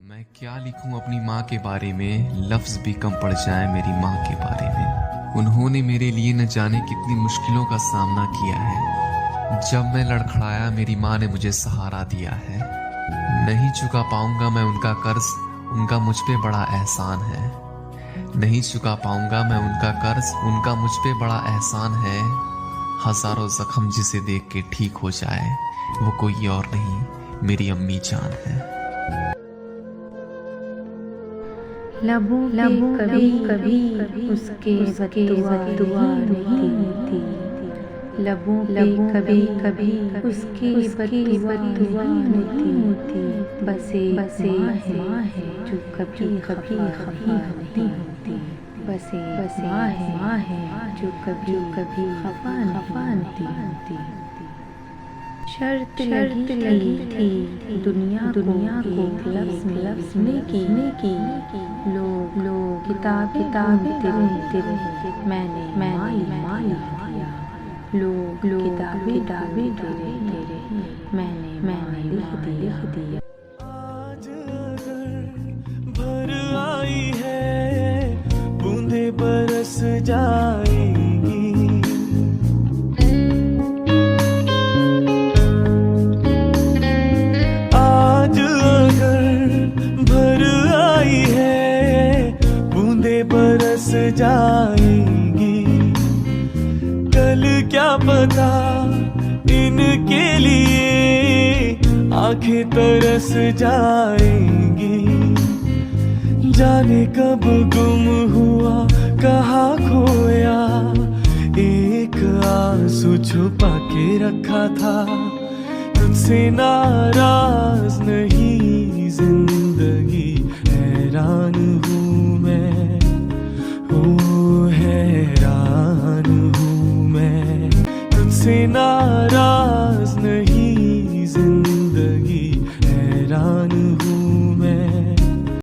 मैं क्या लिखूं अपनी माँ के बारे में, लफ्ज भी कम पड़ जाए मेरी माँ के बारे में। उन्होंने मेरे लिए न जाने कितनी मुश्किलों का सामना किया है। जब मैं लड़खड़ाया मेरी माँ ने मुझे सहारा दिया है। नहीं चुका पाऊंगा मैं उनका कर्ज, उनका मुझ पे बड़ा एहसान है। नहीं चुका पाऊंगा मैं उनका कर्ज, उनका मुझ पे बड़ा एहसान है। हजारों जख्म जिसे देख के ठीक हो जाए, वो कोई और नहीं मेरी अम्मी जान है। लबों कभी कभी उसके बद्दुआ नहीं थी। लबों कभी कभी उसकी बद्दुआ नहीं थी। बसे माँ है जो कभी खफा नहीं होती। बसे माँ है जो कभी खफा नहीं होती। शर्त लगी थी दुनिया को लफ्ज़ में की। लोग किताब देते रहे, मैंने माया। लोग किताबें देते रहे, मैंने लिख दिया। आज अगर भर आई है, बूंदे बरस जाएंगी। आज अगर भर आई है, बूंदे बरस जाएंगी। कल क्या पता इनके लिए आंखें तरस जाएंगी। जाने कब गुम हुआ कहाँ खोया, एक आंसू छुपा के रखा था। तुझसे नाराज नहीं जिंदगी, हैरान हूँ मैं, ओ हैरान हूँ मैं। तुझसे नाराज